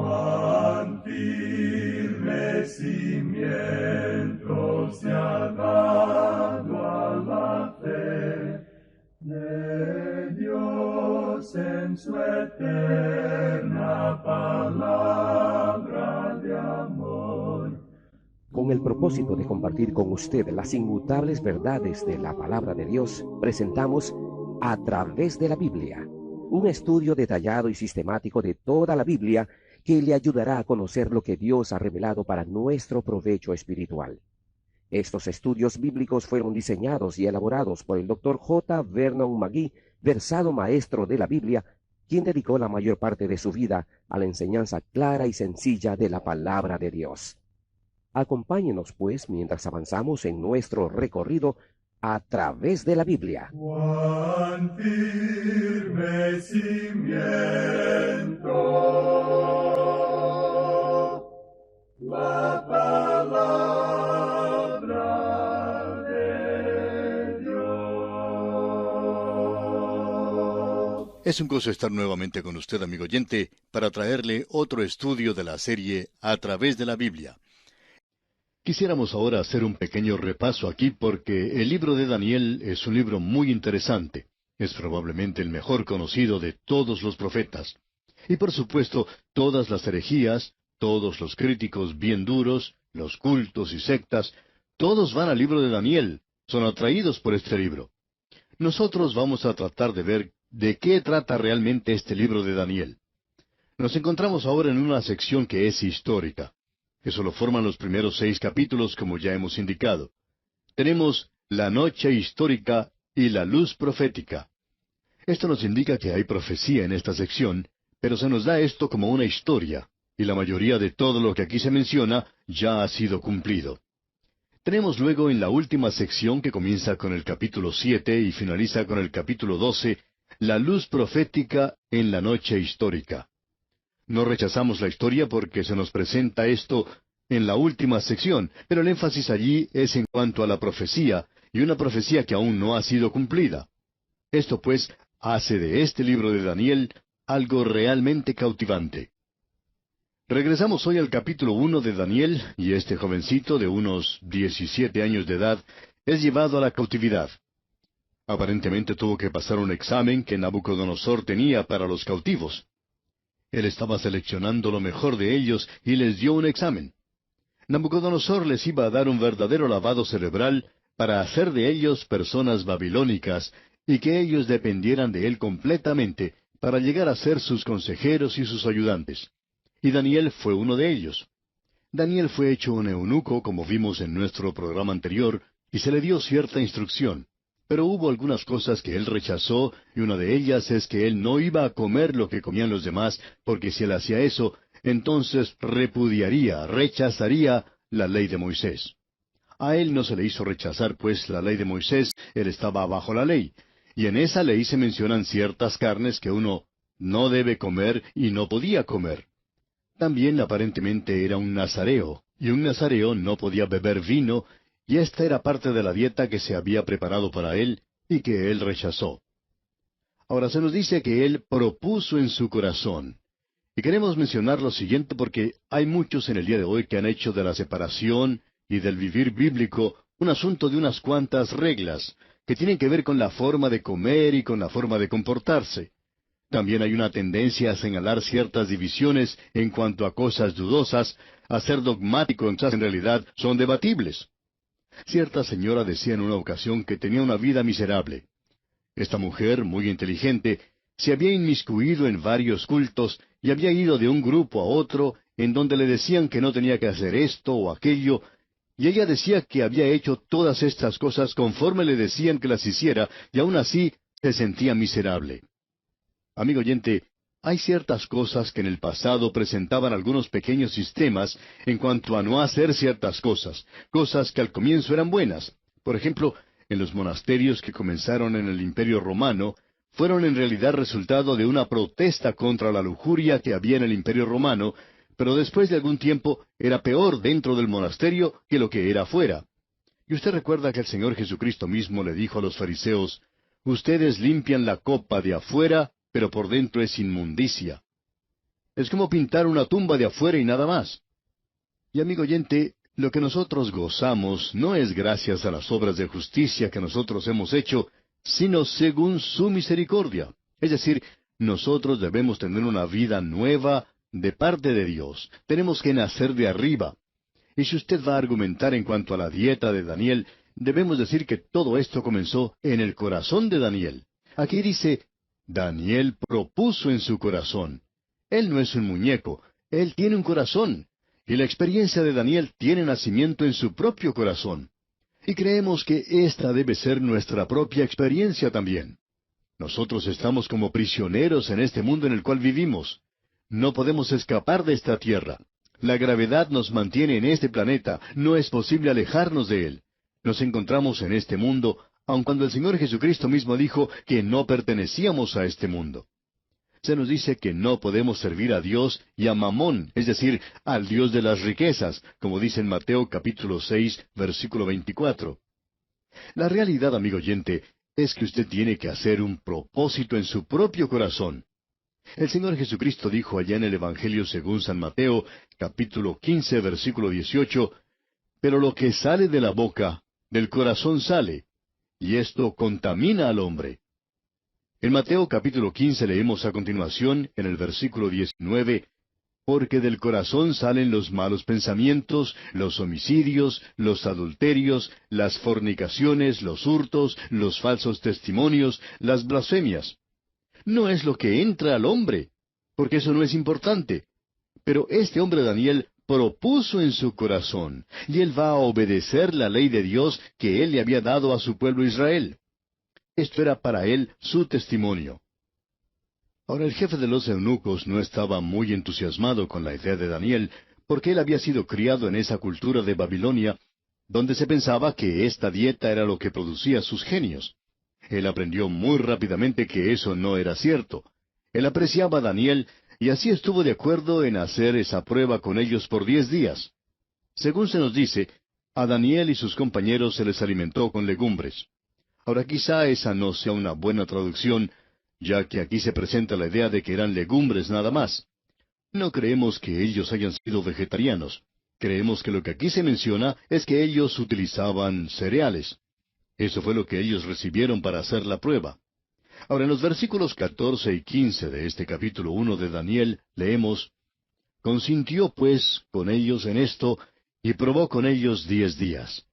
Cuán firme cimiento se ha dado a la fe de Dios en su eterna palabra de amor. Con el propósito de compartir con usted las inmutables verdades de la palabra de Dios, presentamos A través de la Biblia, un estudio detallado y sistemático de toda la Biblia que le ayudará a conocer lo que Dios ha revelado para nuestro provecho espiritual. Estos estudios bíblicos fueron diseñados y elaborados por el Dr. J. Vernon McGee, versado maestro de la Biblia, quien dedicó la mayor parte de su vida a la enseñanza clara y sencilla de la palabra de Dios. Acompáñenos, pues, mientras avanzamos en nuestro recorrido a través de la Biblia. Cuán firme cimiento la palabra de Dios. Es un gozo estar nuevamente con usted, amigo oyente, para traerle otro estudio de la serie A través de la Biblia. Quisiéramos ahora hacer un pequeño repaso aquí porque el libro de Daniel es un libro muy interesante. Es probablemente el mejor conocido de todos los profetas. Y por supuesto, todas las herejías, todos los críticos bien duros, los cultos y sectas, todos van al libro de Daniel, son atraídos por este libro. Nosotros vamos a tratar de ver de qué trata realmente este libro de Daniel. Nos encontramos ahora en una sección que es histórica. Eso lo forman los primeros 6 capítulos, como ya hemos indicado. Tenemos la noche histórica y la luz profética. Esto nos indica que hay profecía en esta sección, pero se nos da esto como una historia, y la mayoría de todo lo que aquí se menciona ya ha sido cumplido. Tenemos luego en la última sección, que comienza con el capítulo 7 y finaliza con el capítulo 12, la luz profética en la noche histórica. No rechazamos la historia porque se nos presenta esto en la última sección, pero el énfasis allí es en cuanto a la profecía, y una profecía que aún no ha sido cumplida. Esto, pues, hace de este libro de Daniel algo realmente cautivante. Regresamos hoy al capítulo 1 de Daniel, y este jovencito de unos 17 años de edad es llevado a la cautividad. Aparentemente tuvo que pasar un examen que Nabucodonosor tenía para los cautivos. Él estaba seleccionando lo mejor de ellos y les dio un examen. Nabucodonosor les iba a dar un verdadero lavado cerebral para hacer de ellos personas babilónicas y que ellos dependieran de él completamente para llegar a ser sus consejeros y sus ayudantes. Y Daniel fue uno de ellos. Daniel fue hecho un eunuco, como vimos en nuestro programa anterior, y se le dio cierta instrucción. Pero hubo algunas cosas que él rechazó, y una de ellas es que él no iba a comer lo que comían los demás, porque si él hacía eso, entonces rechazaría la ley de Moisés. A él no se le hizo rechazar, pues, la ley de Moisés, él estaba bajo la ley. Y en esa ley se mencionan ciertas carnes que uno no debe comer y no podía comer. También aparentemente era un nazareo, y un nazareo no podía beber vino, y esta era parte de la dieta que se había preparado para él y que él rechazó. Ahora se nos dice que él propuso en su corazón. Y queremos mencionar lo siguiente porque hay muchos en el día de hoy que han hecho de la separación y del vivir bíblico un asunto de unas cuantas reglas, que tienen que ver con la forma de comer y con la forma de comportarse. También hay una tendencia a señalar ciertas divisiones en cuanto a cosas dudosas, a ser dogmático en cosas que en realidad son debatibles. Cierta señora decía en una ocasión que tenía una vida miserable. Esta mujer, muy inteligente, se había inmiscuido en varios cultos y había ido de un grupo a otro en donde le decían que no tenía que hacer esto o aquello, y ella decía que había hecho todas estas cosas conforme le decían que las hiciera, y aún así se sentía miserable. Amigo oyente, hay ciertas cosas que en el pasado presentaban algunos pequeños sistemas en cuanto a no hacer ciertas cosas, cosas que al comienzo eran buenas. Por ejemplo, en los monasterios que comenzaron en el Imperio Romano, fueron en realidad resultado de una protesta contra la lujuria que había en el Imperio Romano, pero después de algún tiempo era peor dentro del monasterio que lo que era afuera. Y usted recuerda que el Señor Jesucristo mismo le dijo a los fariseos, «Ustedes limpian la copa de afuera, pero por dentro es inmundicia». Es como pintar una tumba de afuera y nada más. Y amigo oyente, lo que nosotros gozamos no es gracias a las obras de justicia que nosotros hemos hecho, sino según su misericordia. Es decir, nosotros debemos tener una vida nueva de parte de Dios. Tenemos que nacer de arriba. Y si usted va a argumentar en cuanto a la dieta de Daniel, debemos decir que todo esto comenzó en el corazón de Daniel. Aquí dice, Daniel propuso en su corazón. Él no es un muñeco, él tiene un corazón. Y la experiencia de Daniel tiene nacimiento en su propio corazón. Y creemos que esta debe ser nuestra propia experiencia también. Nosotros estamos como prisioneros en este mundo en el cual vivimos. No podemos escapar de esta tierra. La gravedad nos mantiene en este planeta, no es posible alejarnos de él. Nos encontramos en este mundo, aun cuando el Señor Jesucristo mismo dijo que no pertenecíamos a este mundo. Se nos dice que no podemos servir a Dios y a Mamón, es decir, al Dios de las riquezas, como dice en Mateo capítulo 6, versículo 24. La realidad, amigo oyente, es que usted tiene que hacer un propósito en su propio corazón. El Señor Jesucristo dijo allá en el Evangelio según San Mateo, capítulo 15, versículo 18, pero lo que sale de la boca, del corazón sale, y esto contamina al hombre. En Mateo capítulo 15 leemos a continuación, en el versículo 19, porque del corazón salen los malos pensamientos, los homicidios, los adulterios, las fornicaciones, los hurtos, los falsos testimonios, las blasfemias. No es lo que entra al hombre, porque eso no es importante. Pero este hombre Daniel propuso en su corazón, y él va a obedecer la ley de Dios que él le había dado a su pueblo Israel. Esto era para él su testimonio. Ahora el jefe de los eunucos no estaba muy entusiasmado con la idea de Daniel, porque él había sido criado en esa cultura de Babilonia, donde se pensaba que esta dieta era lo que producía sus genios. Él aprendió muy rápidamente que eso no era cierto. Él apreciaba a Daniel, y así estuvo de acuerdo en hacer esa prueba con ellos por 10 días. Según se nos dice, a Daniel y sus compañeros se les alimentó con legumbres. Ahora quizá esa no sea una buena traducción, ya que aquí se presenta la idea de que eran legumbres nada más. No creemos que ellos hayan sido vegetarianos. Creemos que lo que aquí se menciona es que ellos utilizaban cereales. Eso fue lo que ellos recibieron para hacer la prueba. Ahora en los versículos 14 y 15 de este capítulo 1 de Daniel leemos, consintió pues con ellos en esto, y probó con ellos 10 días.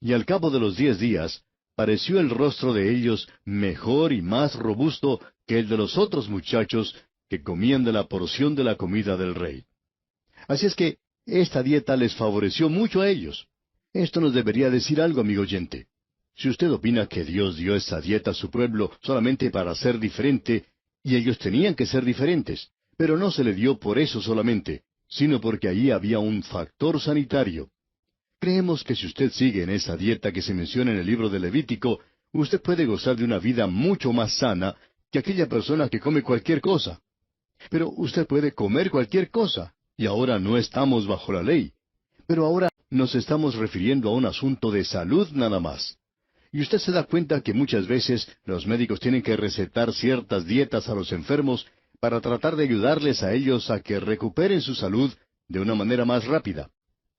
Y al cabo de los 10 días, pareció el rostro de ellos mejor y más robusto que el de los otros muchachos que comían de la porción de la comida del rey. Así es que esta dieta les favoreció mucho a ellos. Esto nos debería decir algo, amigo oyente. Si usted opina que Dios dio esa dieta a su pueblo solamente para ser diferente, y ellos tenían que ser diferentes, pero no se le dio por eso solamente, sino porque allí había un factor sanitario. Creemos que si usted sigue en esa dieta que se menciona en el libro de Levítico, usted puede gozar de una vida mucho más sana que aquella persona que come cualquier cosa. Pero usted puede comer cualquier cosa, y ahora no estamos bajo la ley. Pero ahora nos estamos refiriendo a un asunto de salud nada más. Y usted se da cuenta que muchas veces los médicos tienen que recetar ciertas dietas a los enfermos para tratar de ayudarles a ellos a que recuperen su salud de una manera más rápida.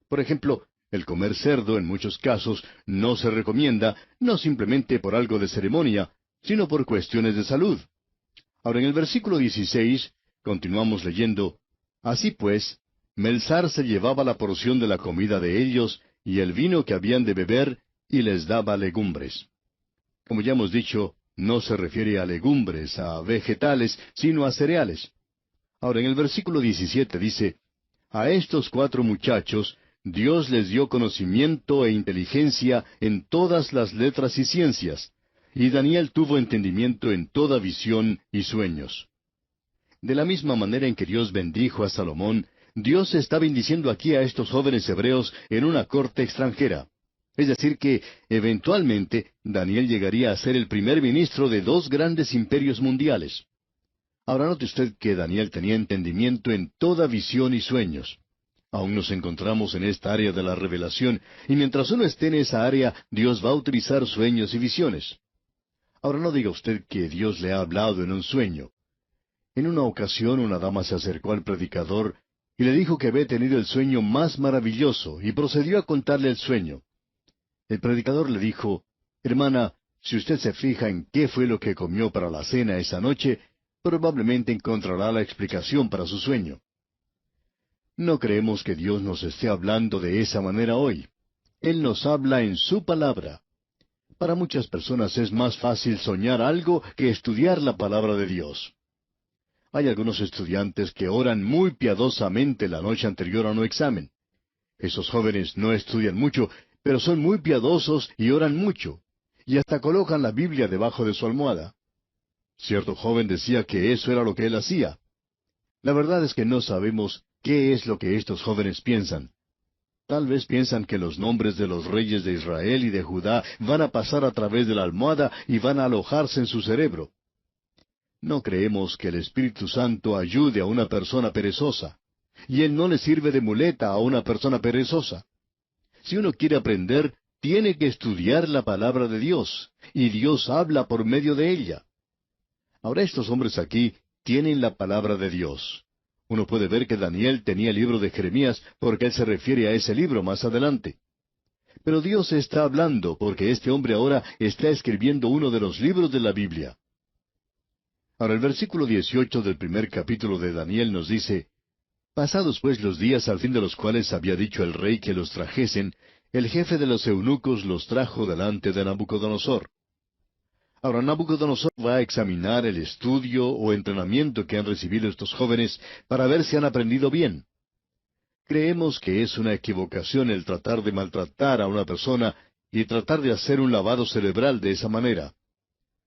Por ejemplo, el comer cerdo en muchos casos no se recomienda, no simplemente por algo de ceremonia, sino por cuestiones de salud. Ahora en el versículo 16 continuamos leyendo, así pues, Melzar se llevaba la porción de la comida de ellos y el vino que habían de beber, y les daba legumbres. Como ya hemos dicho, no se refiere a legumbres, a vegetales, sino a cereales. Ahora en el versículo 17 dice, a estos 4 muchachos Dios les dio conocimiento e inteligencia en todas las letras y ciencias, y Daniel tuvo entendimiento en toda visión y sueños. De la misma manera en que Dios bendijo a Salomón, Dios está bendiciendo aquí a estos jóvenes hebreos en una corte extranjera. Es decir que, eventualmente, Daniel llegaría a ser el primer ministro de 2 grandes imperios mundiales. Ahora note usted que Daniel tenía entendimiento en toda visión y sueños. Aún nos encontramos en esta área de la revelación, y mientras uno esté en esa área, Dios va a utilizar sueños y visiones. Ahora no diga usted que Dios le ha hablado en un sueño. En una ocasión una dama se acercó al predicador y le dijo que había tenido el sueño más maravilloso y procedió a contarle el sueño. El predicador le dijo, «Hermana, si usted se fija en qué fue lo que comió para la cena esa noche, probablemente encontrará la explicación para su sueño». No creemos que Dios nos esté hablando de esa manera hoy. Él nos habla en su palabra. Para muchas personas es más fácil soñar algo que estudiar la palabra de Dios. Hay algunos estudiantes que oran muy piadosamente la noche anterior a un examen. Esos jóvenes no estudian mucho, pero son muy piadosos y oran mucho, y hasta colocan la Biblia debajo de su almohada. Cierto joven decía que eso era lo que él hacía. La verdad es que no sabemos qué es lo que estos jóvenes piensan. Tal vez piensan que los nombres de los reyes de Israel y de Judá van a pasar a través de la almohada y van a alojarse en su cerebro. No creemos que el Espíritu Santo ayude a una persona perezosa, y Él no le sirve de muleta a una persona perezosa. Si uno quiere aprender, tiene que estudiar la palabra de Dios, y Dios habla por medio de ella. Ahora estos hombres aquí tienen la palabra de Dios. Uno puede ver que Daniel tenía el libro de Jeremías porque él se refiere a ese libro más adelante. Pero Dios está hablando porque este hombre ahora está escribiendo uno de los libros de la Biblia. Ahora el versículo 18 del primer capítulo de Daniel nos dice, «Pasados pues los días al fin de los cuales había dicho el rey que los trajesen, el jefe de los eunucos los trajo delante de Nabucodonosor». Ahora Nabucodonosor va a examinar el estudio o entrenamiento que han recibido estos jóvenes para ver si han aprendido bien. Creemos que es una equivocación el tratar de maltratar a una persona y tratar de hacer un lavado cerebral de esa manera.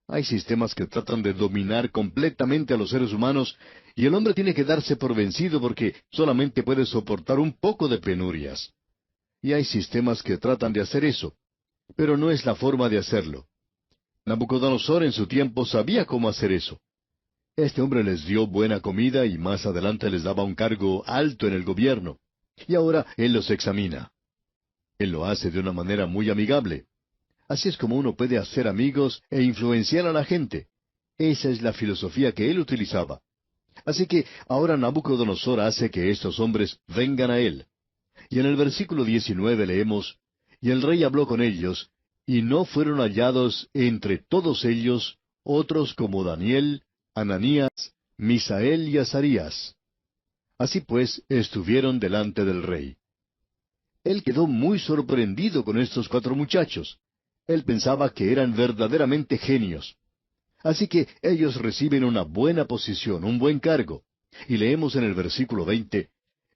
Hay sistemas que tratan de dominar completamente a los seres humanos y el hombre tiene que darse por vencido porque solamente puede soportar un poco de penurias. Y hay sistemas que tratan de hacer eso, pero no es la forma de hacerlo. Nabucodonosor en su tiempo sabía cómo hacer eso. Este hombre les dio buena comida y más adelante les daba un cargo alto en el gobierno. Y ahora él los examina. Él lo hace de una manera muy amigable. Así es como uno puede hacer amigos e influenciar a la gente. Esa es la filosofía que él utilizaba. Así que ahora Nabucodonosor hace que estos hombres vengan a él. Y en el versículo 19 leemos, «Y el rey habló con ellos, y no fueron hallados entre todos ellos otros como Daniel, Ananías, Misael y Azarías. Así pues, estuvieron delante del rey». Él quedó muy sorprendido con estos 4 muchachos. Él pensaba que eran verdaderamente genios. Así que ellos reciben una buena posición, un buen cargo. Y leemos en el versículo 20,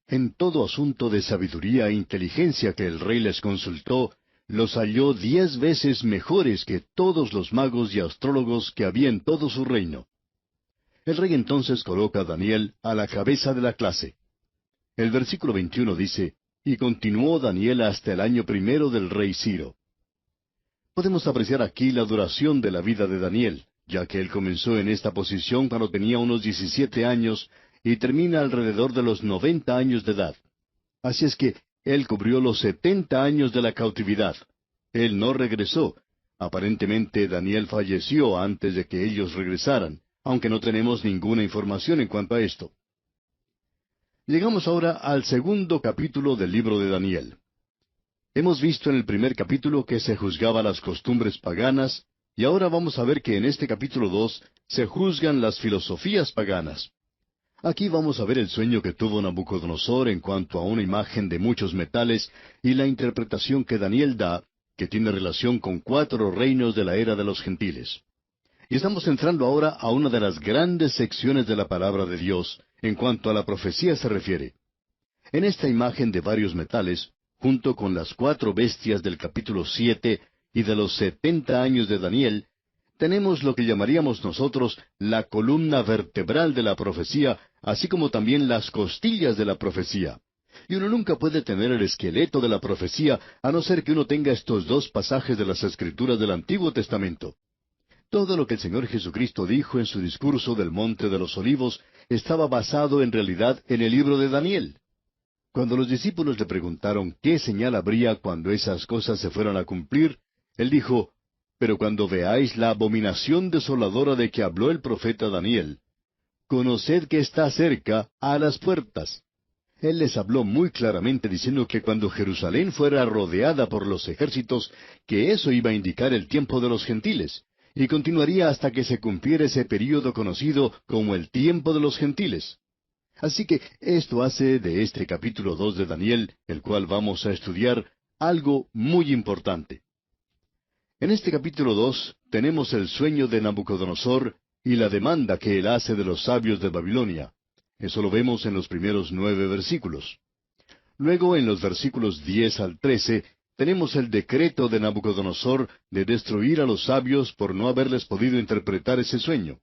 «En todo asunto de sabiduría e inteligencia que el rey les consultó, los halló 10 veces mejores que todos los magos y astrólogos que había en todo su reino». El rey entonces coloca a Daniel a la cabeza de la clase. El versículo 21 dice, «Y continuó Daniel hasta el año primero del rey Ciro». Podemos apreciar aquí la duración de la vida de Daniel, ya que él comenzó en esta posición cuando tenía unos 17 años y termina alrededor de los 90 años de edad. Así es que él cubrió los 70 años de la cautividad. Él no regresó. Aparentemente Daniel falleció antes de que ellos regresaran, aunque no tenemos ninguna información en cuanto a esto. Llegamos ahora al segundo capítulo del libro de Daniel. Hemos visto en el primer capítulo que se juzgaba las costumbres paganas, y ahora vamos a ver que en este capítulo 2 se juzgan las filosofías paganas. Aquí vamos a ver el sueño que tuvo Nabucodonosor en cuanto a una imagen de muchos metales y la interpretación que Daniel da, que tiene relación con 4 reinos de la era de los gentiles. Y estamos entrando ahora a una de las grandes secciones de la palabra de Dios en cuanto a la profecía se refiere. En esta imagen de varios metales, junto con las 4 bestias del capítulo 7 y de los 70 años de Daniel, tenemos lo que llamaríamos nosotros la columna vertebral de la profecía, así como también las costillas de la profecía. Y uno nunca puede tener el esqueleto de la profecía a no ser que uno tenga estos 2 pasajes de las Escrituras del Antiguo Testamento. Todo lo que el Señor Jesucristo dijo en su discurso del Monte de los Olivos estaba basado en realidad en el libro de Daniel. Cuando los discípulos le preguntaron qué señal habría cuando esas cosas se fueran a cumplir, él dijo, «Pero cuando veáis la abominación desoladora de que habló el profeta Daniel, conoced que está cerca, a las puertas. Él les habló muy claramente diciendo que cuando Jerusalén fuera rodeada por los ejércitos, que eso iba a indicar el tiempo de los gentiles, y continuaría hasta que se cumpliera ese período conocido como el tiempo de los gentiles. Así que esto hace de este capítulo 2 de Daniel, el cual vamos a estudiar, algo muy importante. En este capítulo 2 tenemos el sueño de Nabucodonosor y la demanda que él hace de los sabios de Babilonia. Eso lo vemos en los primeros 9 versículos. Luego, en los versículos 10 al 13, tenemos el decreto de Nabucodonosor de destruir a los sabios por no haberles podido interpretar ese sueño.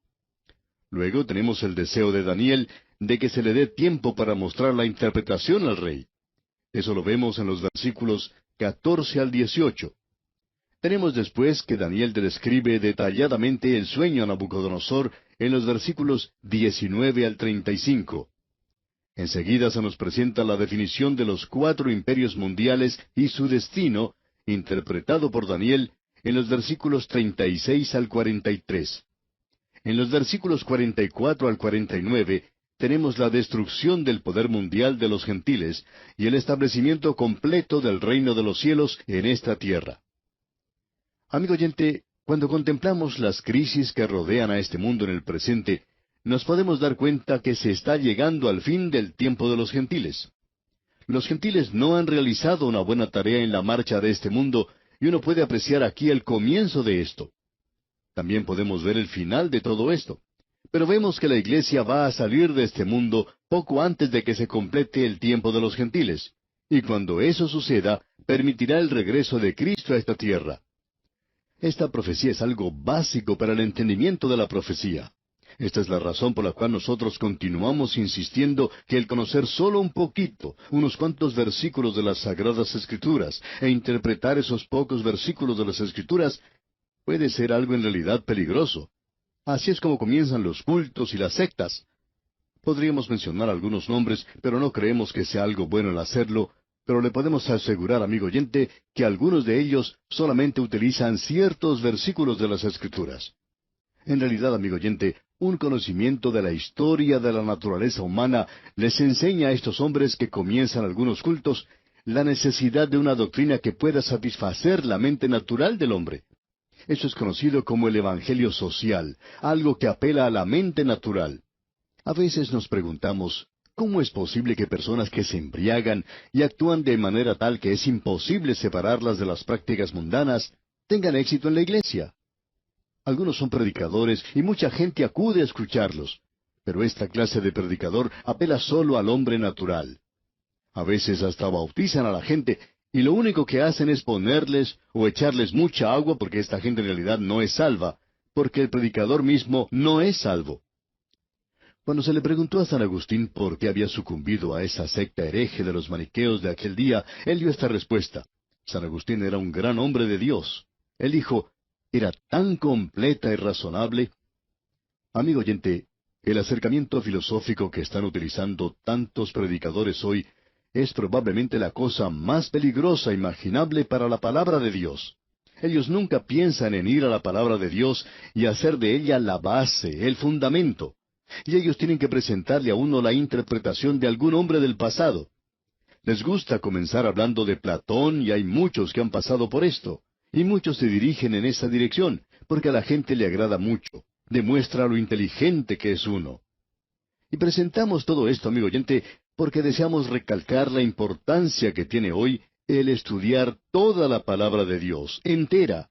Luego tenemos el deseo de Daniel de que se le dé tiempo para mostrar la interpretación al rey. Eso lo vemos en los versículos 14 al 18. Tenemos después que Daniel describe detalladamente el sueño a Nabucodonosor en los versículos 19 al 35. Enseguida se nos presenta la definición de los 4 imperios mundiales y su destino, interpretado por Daniel en los versículos 36 al 43. En los versículos 44 al 49 tenemos la destrucción del poder mundial de los gentiles y el establecimiento completo del reino de los cielos en esta tierra. Amigo oyente, cuando contemplamos las crisis que rodean a este mundo en el presente, nos podemos dar cuenta que se está llegando al fin del tiempo de los gentiles. Los gentiles no han realizado una buena tarea en la marcha de este mundo, y uno puede apreciar aquí el comienzo de esto. También podemos ver el final de todo esto. Pero vemos que la iglesia va a salir de este mundo poco antes de que se complete el tiempo de los gentiles, y cuando eso suceda, permitirá el regreso de Cristo a esta tierra. Esta profecía es algo básico para el entendimiento de la profecía. Esta es la razón por la cual nosotros continuamos insistiendo que el conocer solo un poquito, unos cuantos versículos de las Sagradas Escrituras, e interpretar esos pocos versículos de las Escrituras, puede ser algo en realidad peligroso. Así es como comienzan los cultos y las sectas. Podríamos mencionar algunos nombres, pero no creemos que sea algo bueno el hacerlo, pero le podemos asegurar, amigo oyente, que algunos de ellos solamente utilizan ciertos versículos de las Escrituras. En realidad, amigo oyente, un conocimiento de la historia de la naturaleza humana les enseña a estos hombres que comienzan algunos cultos la necesidad de una doctrina que pueda satisfacer la mente natural del hombre. Eso es conocido como el evangelio social, algo que apela a la mente natural. A veces nos preguntamos, ¿cómo es posible que personas que se embriagan y actúan de manera tal que es imposible separarlas de las prácticas mundanas tengan éxito en la iglesia? Algunos son predicadores y mucha gente acude a escucharlos, pero esta clase de predicador apela solo al hombre natural. A veces hasta bautizan a la gente y lo único que hacen es ponerles o echarles mucha agua porque esta gente en realidad no es salva, porque el predicador mismo no es salvo. Cuando se le preguntó a San Agustín por qué había sucumbido a esa secta hereje de los maniqueos de aquel día, él dio esta respuesta. San Agustín era un gran hombre de Dios. Él dijo, era tan completa y razonable. Amigo oyente, el acercamiento filosófico que están utilizando tantos predicadores hoy es probablemente la cosa más peligrosa imaginable para la palabra de Dios. Ellos nunca piensan en ir a la palabra de Dios y hacer de ella la base, el fundamento. Y ellos tienen que presentarle a uno la interpretación de algún hombre del pasado. Les gusta comenzar hablando de Platón y hay muchos que han pasado por esto. Y muchos se dirigen en esa dirección, porque a la gente le agrada mucho. Demuestra lo inteligente que es uno. Y presentamos todo esto, amigo oyente, porque deseamos recalcar la importancia que tiene hoy el estudiar toda la palabra de Dios, entera.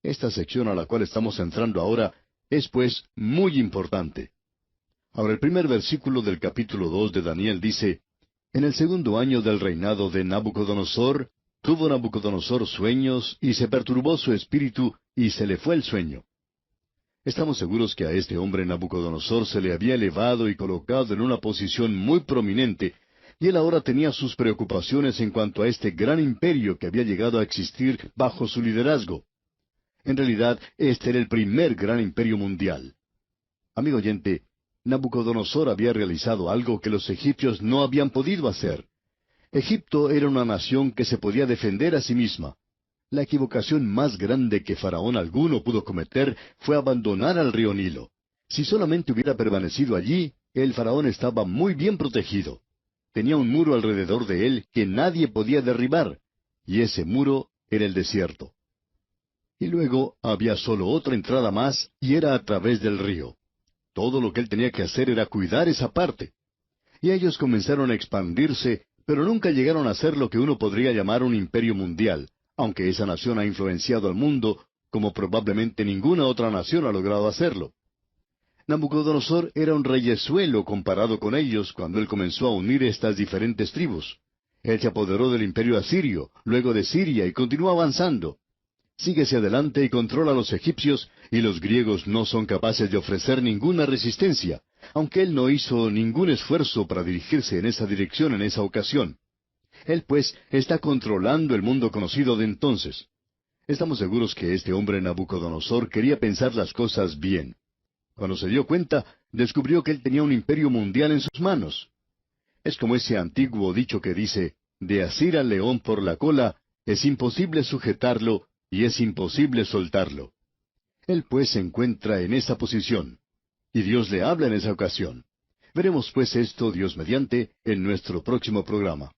Esta sección a la cual estamos entrando ahora es, pues, muy importante. Ahora, el primer versículo del capítulo 2 de Daniel dice, En el segundo año del reinado de Nabucodonosor, tuvo Nabucodonosor sueños, y se perturbó su espíritu, y se le fue el sueño. Estamos seguros que a este hombre Nabucodonosor se le había elevado y colocado en una posición muy prominente, y él ahora tenía sus preocupaciones en cuanto a este gran imperio que había llegado a existir bajo su liderazgo. En realidad, este era el primer gran imperio mundial. Amigo oyente, Nabucodonosor había realizado algo que los egipcios no habían podido hacer. Egipto era una nación que se podía defender a sí misma. La equivocación más grande que faraón alguno pudo cometer fue abandonar al río Nilo. Si solamente hubiera permanecido allí, el faraón estaba muy bien protegido. Tenía un muro alrededor de él que nadie podía derribar, y ese muro era el desierto. Y luego había solo otra entrada más, y era a través del río. Todo lo que él tenía que hacer era cuidar esa parte. Y ellos comenzaron a expandirse, pero nunca llegaron a ser lo que uno podría llamar un imperio mundial, aunque esa nación ha influenciado al mundo como probablemente ninguna otra nación ha logrado hacerlo. Nabucodonosor era un reyezuelo comparado con ellos cuando él comenzó a unir estas diferentes tribus. Él se apoderó del imperio asirio, luego de Siria, y continuó avanzando. Sigue hacia adelante y controla a los egipcios, y los griegos no son capaces de ofrecer ninguna resistencia, aunque él no hizo ningún esfuerzo para dirigirse en esa dirección en esa ocasión. Él, pues, está controlando el mundo conocido de entonces. Estamos seguros que este hombre Nabucodonosor quería pensar las cosas bien. Cuando se dio cuenta, descubrió que él tenía un imperio mundial en sus manos. Es como ese antiguo dicho que dice, de asir al león por la cola, es imposible sujetarlo y es imposible soltarlo. Él pues se encuentra en esa posición. Y Dios le habla en esa ocasión. Veremos pues esto, Dios mediante, en nuestro próximo programa.